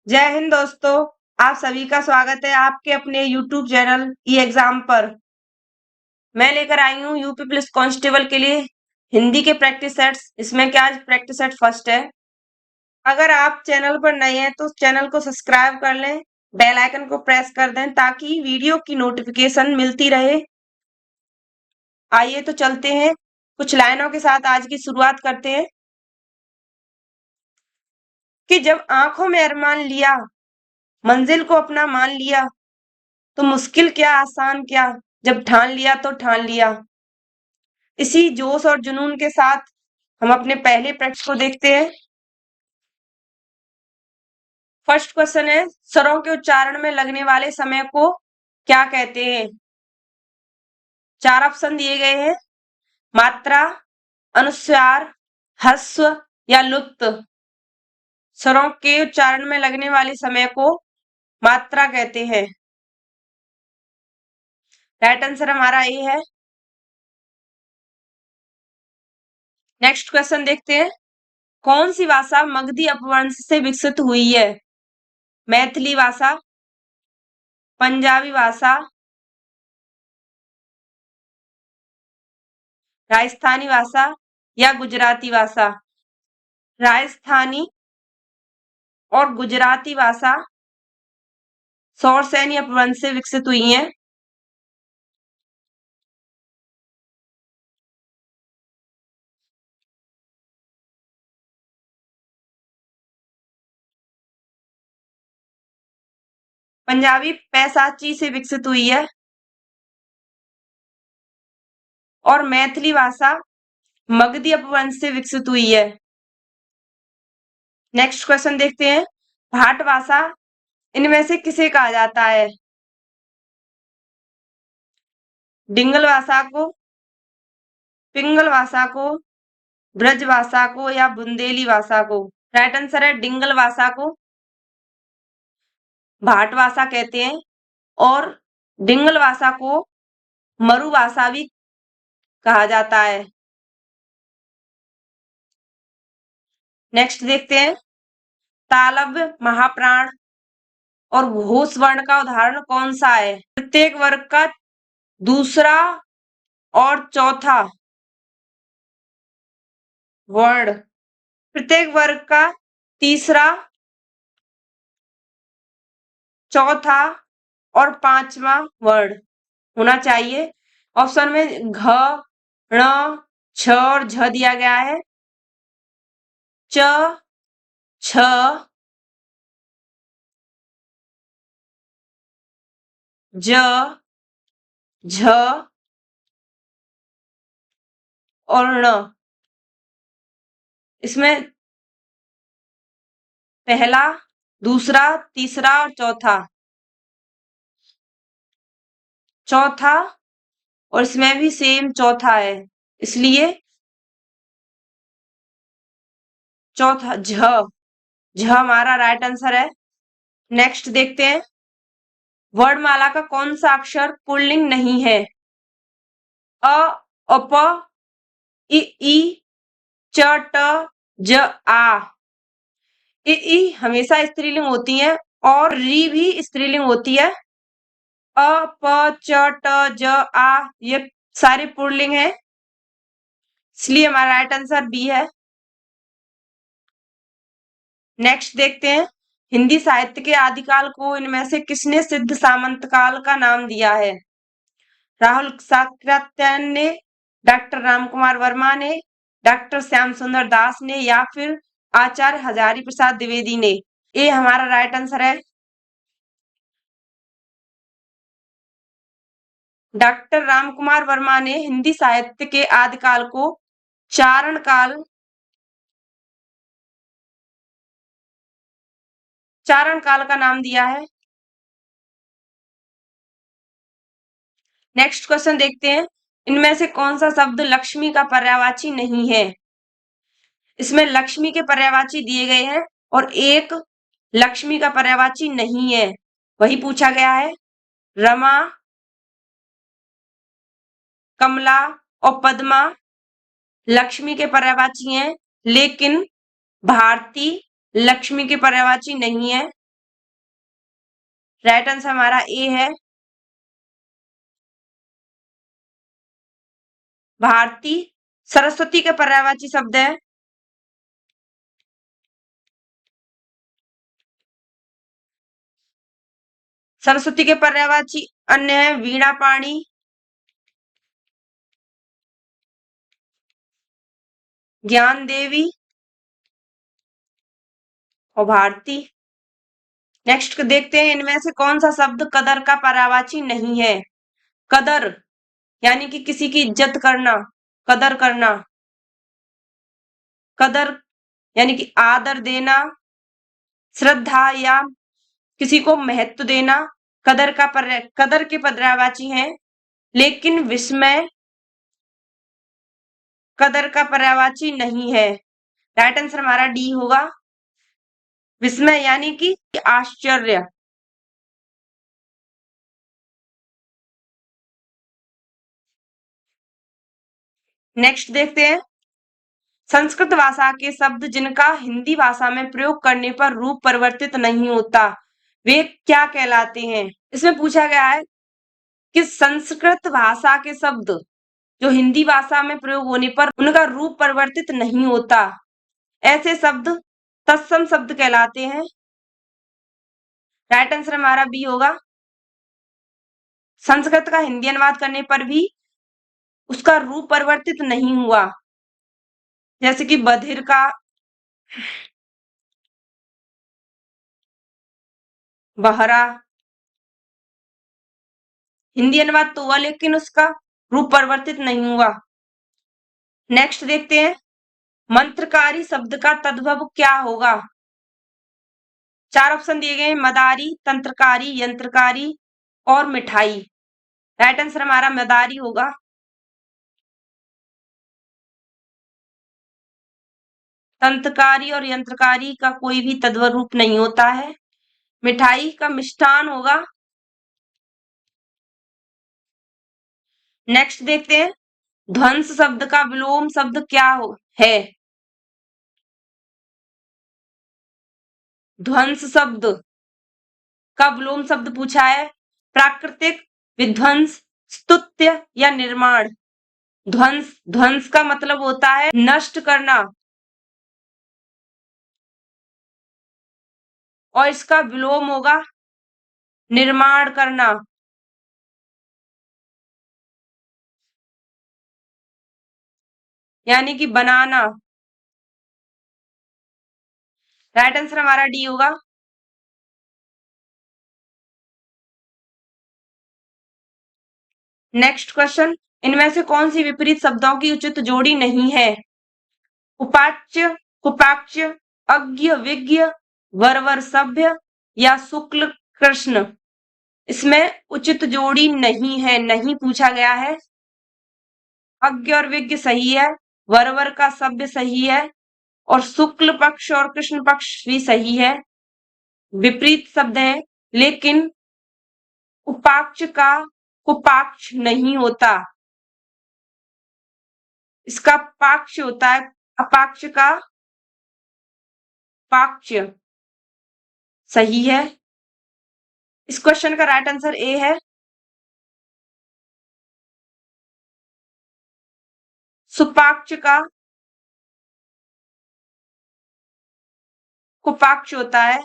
जय हिंद दोस्तों। आप सभी का स्वागत है आपके अपने YouTube चैनल ई एग्जाम पर। मैं लेकर आई हूँ यूपी पुलिस कांस्टेबल के लिए हिंदी के प्रैक्टिस सेट्स। इसमें क्या आज प्रैक्टिस सेट फर्स्ट है। अगर आप चैनल पर नए हैं तो चैनल को सब्सक्राइब कर लें, बेल आइकन को प्रेस कर दें ताकि वीडियो की नोटिफिकेशन मिलती रहे। आइए तो चलते हैं, कुछ लाइनों के साथ आज की शुरुआत करते हैं कि जब आंखों में अरमान लिया, मंजिल को अपना मान लिया, तो मुश्किल क्या आसान क्या, जब ठान लिया तो ठान लिया। इसी जोश और जुनून के साथ हम अपने पहले प्रश्न को देखते हैं। फर्स्ट क्वेश्चन है, स्वरों के उच्चारण में लगने वाले समय को क्या कहते हैं। 4 ऑप्शन दिए गए हैं, मात्रा, अनुस्वार, ह्रस्व या लुप्त। स्वरों के उच्चारण में लगने वाले समय को मात्रा कहते हैं। राइट आंसर हमारा ए है। नेक्स्ट क्वेश्चन देखते हैं, कौन सी भाषा मगधी अपभ्रंश से विकसित हुई है। मैथिली भाषा, पंजाबी भाषा, राजस्थानी भाषा या गुजराती भाषा। राजस्थानी और गुजराती भाषा सौरसेनी अपभ्रंश से विकसित हुई हैं। पंजाबी पैसाची से विकसित हुई है और मैथिली भाषा मगधी अपभ्रंश से विकसित हुई है। नेक्स्ट क्वेश्चन देखते हैं, भाट भाषा इनमें से किसे कहा जाता है। डिंगल भाषा को, पिंगल भाषा को, ब्रज भाषा को या बुंदेली भाषा को। राइट आंसर है डिंगल भाषा को भाट भाषा कहते हैं और डिंगल भाषा को मरु भाषा भी कहा जाता है। नेक्स्ट देखते हैं, तालव्य, महाप्राण और घोष वर्ण का उदाहरण कौन सा है। प्रत्येक वर्ग का दूसरा और चौथा वर्ण, प्रत्येक वर्ग का तीसरा, चौथा और पांचवा वर्ण होना चाहिए। ऑप्शन में घ, ण, छ और झ दिया गया है। च, छ, ज, झ और ण। इसमें पहला, दूसरा, तीसरा और चौथा और इसमें भी सेम चौथा है, इसलिए चौथा झ हमारा राइट आंसर है। नेक्स्ट देखते हैं, वर्णमाला का कौन सा अक्षर पुल्लिंग नहीं है। अ, अप, इ, च, ट, ज, आ। इ हमेशा स्त्रीलिंग होती है और री भी स्त्रीलिंग होती है। अ, प, च, ट, ज, आ ये सारे पुल्लिंग है, इसलिए हमारा राइट आंसर बी है। नेक्स्ट देखते हैं, हिंदी साहित्य के आदिकाल को इनमें से किसने सिद्ध सामंत काल का नाम दिया है। राहुल साकृत्यायन ने, डॉक्टर रामकुमार वर्मा ने, डॉक्टर श्याम सुंदर दास ने या फिर आचार्य हजारी प्रसाद द्विवेदी ने। ये हमारा राइट आंसर है। डॉक्टर रामकुमार वर्मा ने हिंदी साहित्य के आदिकाल को चारण काल का नाम दिया है। नेक्स्ट क्वेश्चन देखते हैं, इनमें से कौन सा शब्द लक्ष्मी का पर्यायवाची नहीं है। इसमें लक्ष्मी के पर्यायवाची दिए गए हैं और एक लक्ष्मी का पर्यायवाची नहीं है, वही पूछा गया है। रमा, कमला और पद्मा लक्ष्मी के पर्यायवाची हैं, लेकिन भारती लक्ष्मी के पर्यायवाची नहीं है। राइट आंसर हमारा ए है। भारती सरस्वती का पर्यायवाची शब्द है। सरस्वती के पर्यायवाची अन्य है वीणा पाणी, ज्ञान देवी और भारती। नेक्स्ट देखते हैं इनमें से कौन सा शब्द कदर का पर्यायवाची नहीं है। कदर यानी कि किसी की इज्जत करना, कदर करना। कदर यानी कि आदर देना, श्रद्धा या किसी को महत्व देना। कदर के पर्यायवाची हैं, लेकिन विस्मय कदर का पर्यायवाची नहीं है। राइट आंसर हमारा डी होगा। विस्मय यानी कि आश्चर्य। नेक्स्ट देखते हैं संस्कृत भाषा के शब्द जिनका हिंदी भाषा में प्रयोग करने पर रूप परिवर्तित नहीं होता वे क्या कहलाते हैं। इसमें पूछा गया है कि संस्कृत भाषा के शब्द जो हिंदी भाषा में प्रयोग होने पर उनका रूप परिवर्तित नहीं होता, ऐसे शब्द तत्सम शब्द कहलाते हैं। राइट आंसर हमारा बी होगा। संस्कृत का हिंदी अनुवाद करने पर भी उसका रूप परिवर्तित नहीं हुआ, जैसे कि बधिर का बहरा। हिंदी अनुवाद तो हुआ लेकिन उसका रूप परिवर्तित नहीं हुआ। नेक्स्ट देखते हैं मंत्रकारी शब्द का तद्भव क्या होगा। चार ऑप्शन दिए गए हैं मदारी, तंत्रकारी, यंत्रकारी और मिठाई। राइट आंसर हमारा मदारी होगा। तंत्रकारी और यंत्रकारी का कोई भी तद्भव रूप नहीं होता है। मिठाई का मिष्ठान होगा। नेक्स्ट देखते हैं ध्वंस शब्द का विलोम शब्द क्या है। ध्वंस शब्द का विलोम शब्द पूछा है। प्राकृतिक, विध्वंस, स्तुत्य या निर्माण। ध्वंस ध्वंस का मतलब होता है नष्ट करना और इसका विलोम होगा निर्माण करना। यानी कि बनाना। राइट आंसर हमारा डी होगा। नेक्स्ट क्वेश्चन इनमें से कौन सी विपरीत शब्दों की उचित जोड़ी नहीं है। उपाच्य, कुपाच्य, अज्ञ, विज्ञ, वरवर, सभ्य या शुक्ल कृष्ण। इसमें उचित जोड़ी नहीं है, नहीं पूछा गया है। अज्ञ और विज्ञ सही है, वरवर का सभ्य सही है और शुक्ल पक्ष और कृष्ण पक्ष भी सही है। विपरीत शब्द है लेकिन उपाक्ष का कुपाक्ष नहीं होता, इसका पाक्ष होता है। अपाक्ष का पाक्ष सही है। इस क्वेश्चन का राइट आंसर ए है। सुपाक्ष का कुपाक्ष होता है।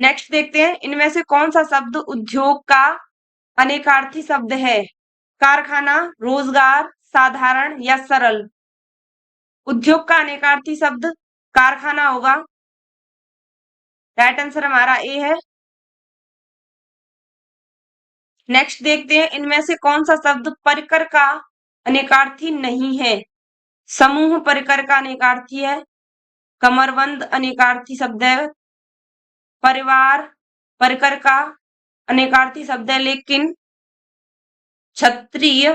नेक्स्ट देखते हैं इनमें से कौन सा शब्द उद्योग का अनेकार्थी शब्द है। कारखाना, रोजगार, साधारण या सरल। उद्योग का अनेकार्थी शब्द कारखाना होगा। राइट आंसर हमारा ए है। नेक्स्ट देखते हैं इनमें से कौन सा शब्द परिकर का अनेकार्थी नहीं है। समूह परिकर का अनेकार्थी है। कमरबंद अनेकार्थी शब्द है। परिवार परिकर का अनेकार्थी शब्द है लेकिन क्षत्रिय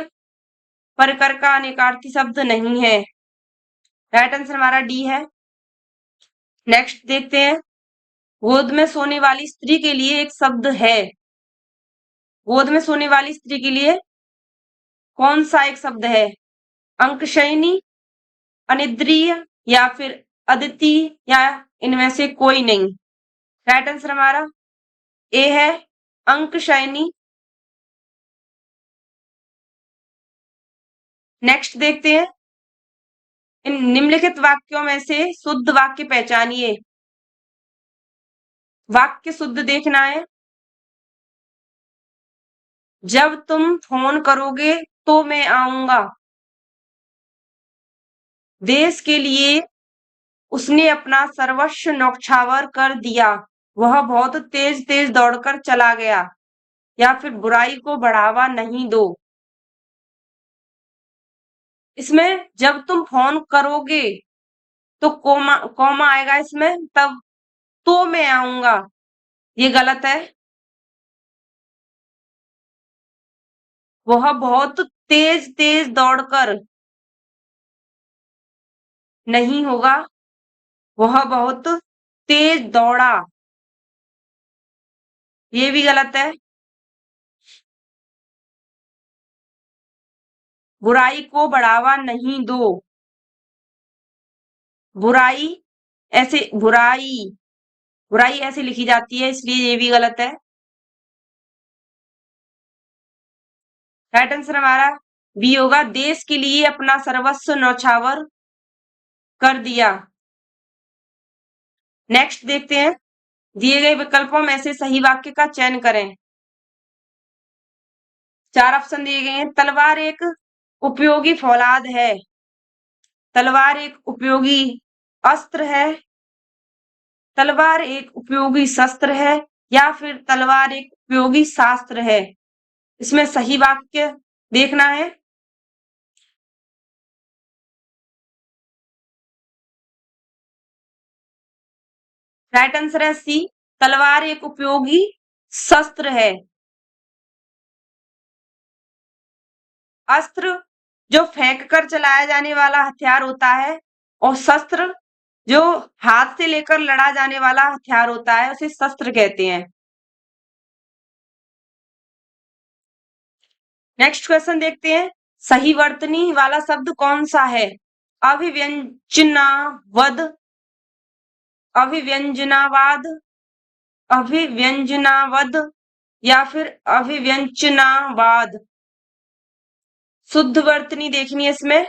परिकर का अनेकार्थी शब्द नहीं है। राइट आंसर हमारा डी है। नेक्स्ट देखते हैं गोद में सोने वाली स्त्री के लिए एक शब्द है। गोद में सोने वाली स्त्री के लिए कौन सा एक शब्द है। अंकशयनी, अनिद्रीय या फिर अदिति या इनमें से कोई नहीं। राइट आंसर हमारा ए है अंकशयनी। नेक्स्ट देखते हैं, इन निम्नलिखित वाक्यों में से शुद्ध वाक्य पहचानिए। वाक्य शुद्ध देखना है। जब तुम फोन करोगे तो मैं आऊंगा। देश के लिए उसने अपना सर्वस्व न्यौछावर कर दिया। वह बहुत तेज तेज दौड़कर चला गया। या फिर बुराई को बढ़ावा नहीं दो। इसमें जब तुम फोन करोगे तो कोमा कॉमा आएगा इसमें, तब तो मैं आऊंगा, ये गलत है। वह बहुत तेज तेज दौड़कर नहीं होगा, वह बहुत तेज दौड़ा, ये भी गलत है। बुराई को बढ़ावा नहीं दो। बुराई ऐसे बुराई बुराई ऐसे लिखी जाती है, इसलिए ये भी गलत है। राइट आंसर हमारा बी होगा, देश के लिए अपना सर्वस्व न्यौछावर कर दिया। नेक्स्ट देखते हैं, दिए गए विकल्पों में से सही वाक्य का चयन करें। 4 ऑप्शन दिए गए हैं। तलवार एक उपयोगी फौलाद है। तलवार एक उपयोगी अस्त्र है। तलवार एक उपयोगी शस्त्र है। या फिर तलवार एक उपयोगी शास्त्र है। इसमें सही वाक्य देखना है। राइट आंसर है सी, तलवार एक उपयोगी शस्त्र है। अस्त्र जो फेंक कर चलाया जाने वाला हथियार होता है, और शस्त्र जो हाथ से लेकर लड़ा जाने वाला हथियार होता है, उसे शस्त्र कहते हैं। नेक्स्ट क्वेश्चन देखते हैं, सही वर्तनी वाला शब्द कौन सा है? अभिव्यंजनावद, अभिव्यंजनावाद, अभिव्यंजनावद, या फिर अभिव्यंजनावाद। शुद्ध वर्तनी देखनी है इसमें।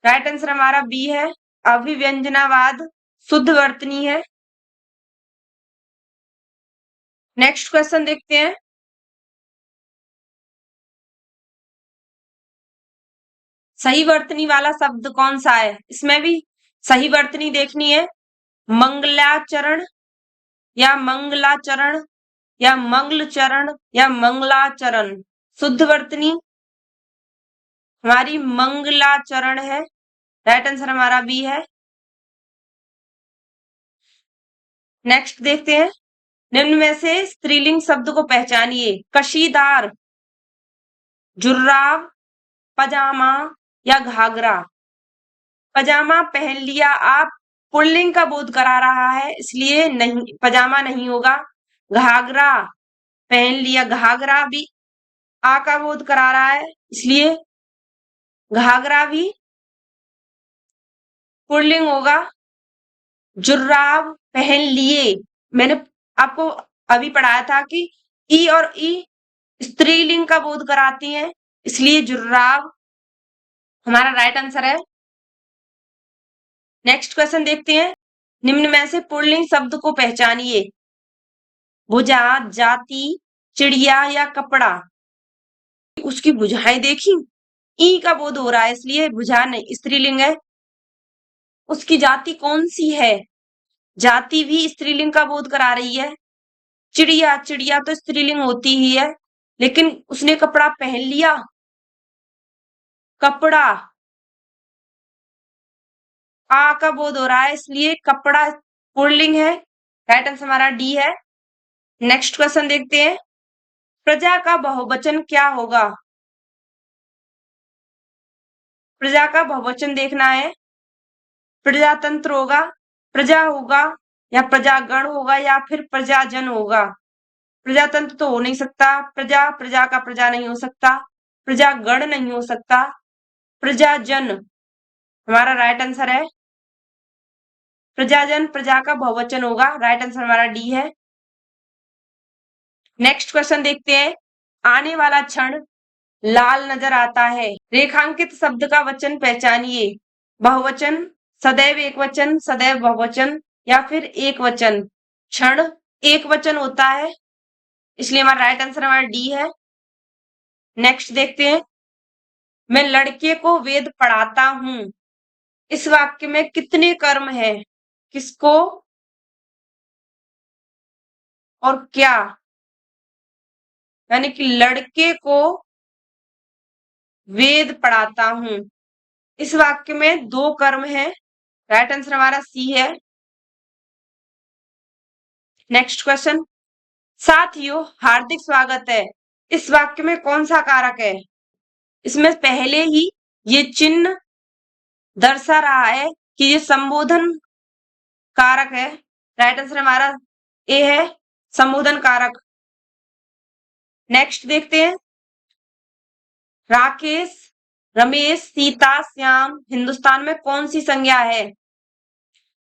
राइट आंसर हमारा बी है, अभिव्यंजनावाद शुद्ध वर्तनी है। नेक्स्ट क्वेश्चन देखते हैं, सही वर्तनी वाला शब्द कौन सा है? इसमें भी सही वर्तनी देखनी है। मंगलाचरण, या मंगलाचरण, या मंगलचरण, या मंगलाचरण। शुद्ध वर्तनी हमारी मंगलाचरण है। राइट आंसर हमारा बी है। नेक्स्ट देखते हैं, निम्न में से स्त्रीलिंग शब्द को पहचानिए। कशीदार, जुर्राब, पजामा, या घाघरा। पजामा पहन लिया, आप पुल्लिंग का बोध करा रहा है, इसलिए नहीं, पजामा नहीं होगा। घाघरा पहन लिया, घाघरा भी आ का बोध करा रहा है, इसलिए घाघरा भी पुल्लिंग होगा। जुर्राब पहन लिए, मैंने आपको अभी पढ़ाया था कि ई और ई स्त्रीलिंग का बोध कराती हैं, इसलिए जुर्राब हमारा राइट आंसर है। नेक्स्ट क्वेश्चन देखते हैं, निम्न में से पुल्लिंग शब्द को पहचानिए। भुजा, जाति, चिड़िया, या कपड़ा। उसकी भुजाएं देखी, ई का बोध हो रहा है, इसलिए भुजा नहीं, स्त्रीलिंग है। उसकी जाति कौन सी है? जाति भी स्त्रीलिंग का बोध करा रही है। चिड़िया, चिड़िया तो स्त्रीलिंग होती ही है, लेकिन उसने कपड़ा पहन लिया, कपड़ा आ का बोध हो रहा है, इसलिए कपड़ा पुल्लिंग है। राइट आंसर हमारा डी है। नेक्स्ट क्वेश्चन देखते हैं, प्रजा का बहुवचन क्या होगा? प्रजा का बहुवचन देखना है। प्रजातंत्र होगा, प्रजा होगा, या प्रजागण होगा, या फिर प्रजाजन होगा। प्रजातंत्र तो हो नहीं सकता, प्रजा प्रजा का प्रजा नहीं हो सकता, प्रजागण नहीं हो सकता, प्रजाजन हमारा राइट आंसर है। प्रजाजन, प्रजा का बहुवचन होगा। राइट आंसर हमारा डी है। नेक्स्ट क्वेश्चन देखते हैं। आने वाला क्षण लाल नजर आता है। रेखांकित शब्द का वचन पहचानिए। बहुवचन, सदैव एकवचन, सदैव बहुवचन या फिर एक वचन। क्षण एक वचन होता है, इसलिए हमारा राइट आंसर हमारा डी है। नेक्स्ट देखते हैं। मैं लड़के को वेद पढ़ाता हूं। इस वाक्य में कितने कर्म है? किसको और क्या? यानी कि लड़के को वेद पढ़ाता हूं, इस वाक्य में 2 कर्म है। राइट आंसर हमारा सी है। Next question. साथियों, हार्दिक स्वागत है। इस वाक्य में कौन सा कारक है? इसमें पहले ही ये चिन्ह दर्शा रहा है कि ये संबोधन कारक है। राइट आंसर हमारा ए है, संबोधन कारक। नेक्स्ट देखते हैं। राकेश, रमेश, सीता, श्याम हिंदुस्तान में कौन सी संज्ञा है?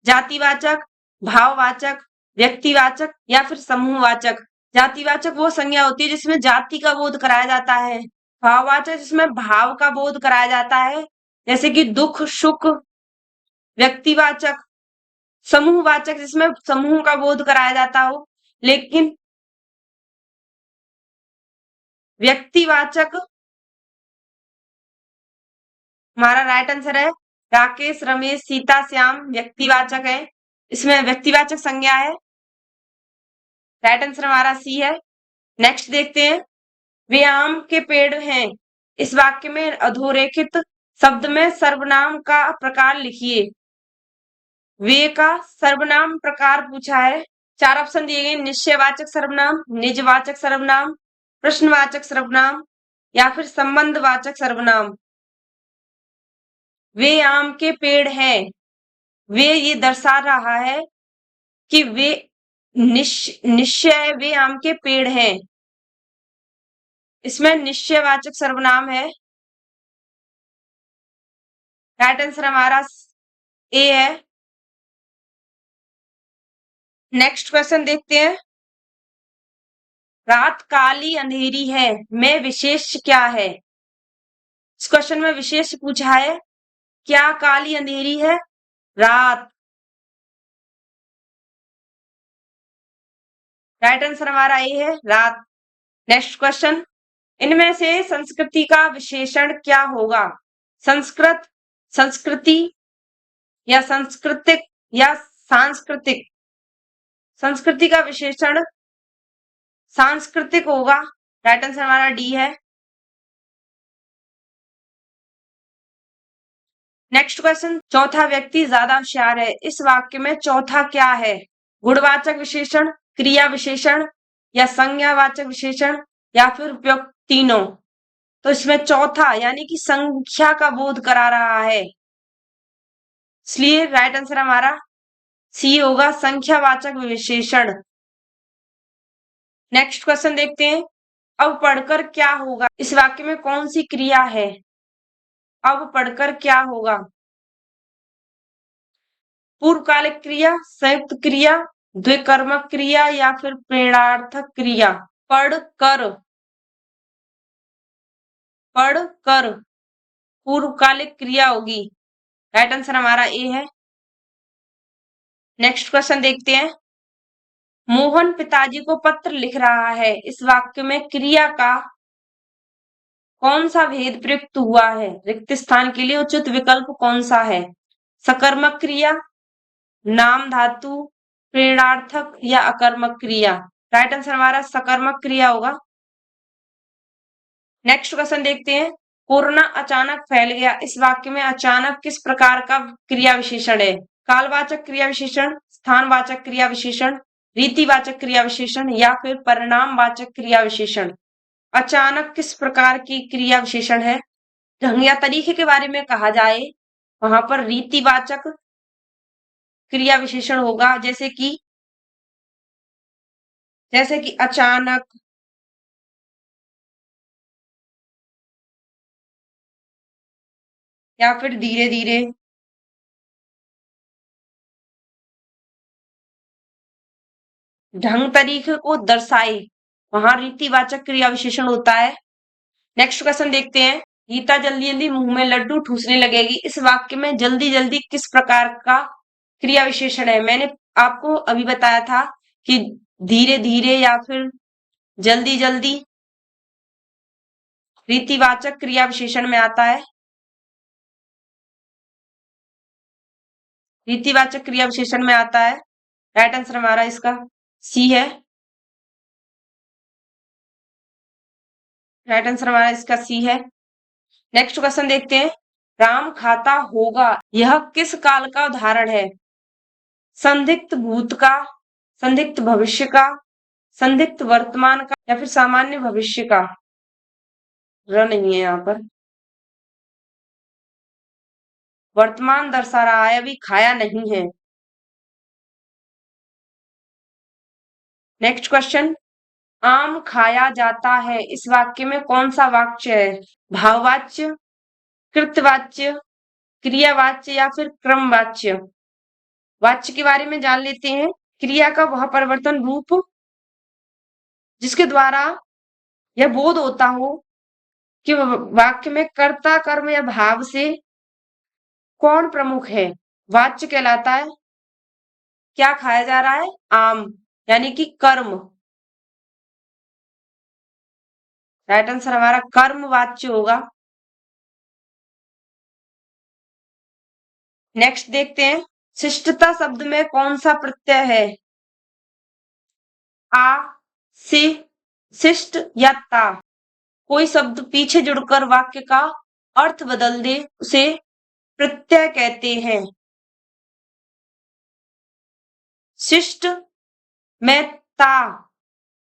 जातिवाचक, भाववाचक, व्यक्तिवाचक या फिर समूहवाचक? जातिवाचक वो संज्ञा होती है जिसमें जाति का बोध कराया जाता है। भाववाचक जिसमें भाव का बोध कराया जाता है, जैसे कि दुख, सुख। व्यक्तिवाचक, समूहवाचक जिसमें समूह का बोध कराया जाता हो। लेकिन व्यक्तिवाचक हमारा राइट आंसर है। राकेश, रमेश, सीता, श्याम व्यक्तिवाचक है, इसमें व्यक्तिवाचक संज्ञा है। राइट आंसर हमारा सी है। नेक्स्ट देखते हैं। वे आम के पेड़ हैं। इस वाक्य में अधोरेखित शब्द में सर्वनाम का प्रकार लिखिए। वे का सर्वनाम प्रकार पूछा है। 4 ऑप्शन दिए गए। निश्चयवाचक सर्वनाम, निजवाचक सर्वनाम, प्रश्नवाचक सर्वनाम या फिर संबंधवाचक सर्वनाम। वे आम के पेड़ हैं, वे ये दर्शा रहा है कि वे निश्चय वे आम के पेड़ हैं, इसमें निश्चयवाचक सर्वनाम है। राइट आंसर हमारा ए है। नेक्स्ट क्वेश्चन देखते हैं। रात काली अंधेरी है, में विशेष क्या है? इस क्वेश्चन में विशेष पूछा है। क्या काली अंधेरी है? रात। राइट आंसर हमारा ए है, रात। Next question. इनमें से संस्कृति का विशेषण क्या होगा? संस्कृत, संस्कृति या सांस्कृतिक या सांस्कृतिक? संस्कृति का विशेषण सांस्कृतिक होगा। राइट आंसर हमारा डी है। Next question. चौथा व्यक्ति ज्यादा होशियार है। इस वाक्य में चौथा क्या है? गुणवाचक विशेषण, क्रिया विशेषण या संज्ञावाचक विशेषण या फिर उपयुक्त तीनों? तो इसमें चौथा यानी कि संख्या का बोध करा रहा है, इसलिए राइट आंसर हमारा सी होगा, संख्यावाचक विशेषण। नेक्स्ट क्वेश्चन देखते हैं। अब पढ़कर क्या होगा? इस वाक्य में कौन सी क्रिया है? अब पढ़कर क्या होगा? पूर्वकालिक क्रिया, संयुक्त क्रिया, द्विकर्मक क्रिया या फिर प्रेरणार्थक क्रिया? पढ़कर, पढ़कर पूर्वकालिक क्रिया होगी। राइट आंसर हमारा ए है। नेक्स्ट क्वेश्चन देखते हैं। मोहन पिताजी को पत्र लिख रहा है। इस वाक्य में क्रिया का कौन सा भेद प्रयुक्त हुआ है? रिक्त स्थान के लिए उचित विकल्प कौन सा है? सकर्मक क्रिया, नाम धातु, प्रेरणार्थक या अकर्मक क्रिया? राइट आंसर हमारा सकर्मक क्रिया होगा। नेक्स्ट क्वेश्चन देखते हैं। कोरोना अचानक फैल गया। इस वाक्य में अचानक किस प्रकार का क्रिया विशेषण है? कालवाचक क्रिया विशेषण, स्थानवाचक क्रिया विशेषण, रीतिवाचक क्रिया विशेषण या फिर परिणामवाचक क्रिया विशेषण? अचानक किस प्रकार की क्रिया विशेषण है? ढंग या तरीके के बारे में कहा जाए, वहां पर रीतिवाचक क्रिया विशेषण होगा, जैसे कि अचानक, या फिर धीरे धीरे। ढंग तरीके को दर्शाए, वहां रीतिवाचक क्रिया विशेषण होता है। नेक्स्ट क्वेश्चन देखते हैं। गीता जल्दी जल्दी मुंह में लड्डू ठूसने लगेगी, इस वाक्य में जल्दी जल्दी किस प्रकार का क्रिया विशेषण है? मैंने आपको अभी बताया था कि धीरे धीरे या फिर जल्दी जल्दी रीतिवाचक क्रिया विशेषण में आता है। रीतिवाचक क्रिया विशेषण में आता है। राइट आंसर हमारा इसका सी है। राइट आंसर हमारा इसका सी है। नेक्स्ट क्वेश्चन देखते हैं। राम खाता होगा, यह किस काल का उदाहरण है? संदिग्ध भूत का, संदिग्ध भविष्य का, संदिग्ध वर्तमान का या फिर सामान्य भविष्य का? र नहीं है यहाँ पर, वर्तमान दर्शा रहा है, अभी खाया नहीं है। Next question. आम खाया जाता है, इस वाक्य में कौन सा वाक्य है? भाववाच्य, कृतवाच्य, क्रियावाच्य या फिर क्रमवाच्य? वाच्य के बारे में जान लेते हैं। क्रिया का वह परिवर्तन रूप जिसके द्वारा यह बोध होता हो कि वाक्य में कर्ता, कर्म या भाव से कौन प्रमुख है, वाच्य कहलाता है। क्या खाया जा रहा है? आम, यानी कि कर्म। राइट आंसर हमारा कर्म वाच्य होगा। नेक्स्ट देखते हैं। शिष्टता शब्द में कौन सा प्रत्यय है? आ, से, शिष्ट या ता? कोई शब्द पीछे जुड़कर वाक्य का अर्थ बदल दे उसे प्रत्यय कहते हैं। शिष्ट में ता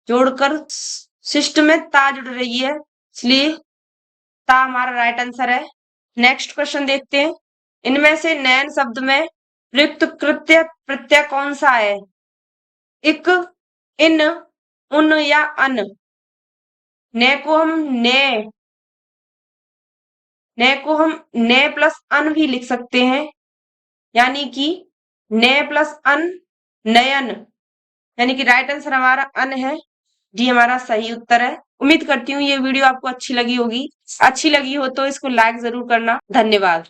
जोड़कर शिष्ट में ता जुड़ रही है, इसलिए ता हमारा राइट आंसर है। नेक्स्ट क्वेश्चन देखते हैं। इनमें से नैन शब्द में प्रयुक्त कृत्य प्रत्यय कौन सा है? इक, इन, उन या अन? ने को हम ने को हम ने प्लस अन भी लिख सकते हैं, यानी कि ने प्लस अन, नयन। यानी कि राइट आंसर हमारा अन है। डी हमारा सही उत्तर है। उम्मीद करती हूँ ये वीडियो आपको अच्छी लगी होगी। अच्छी लगी हो तो इसको लाइक जरूर करना। धन्यवाद।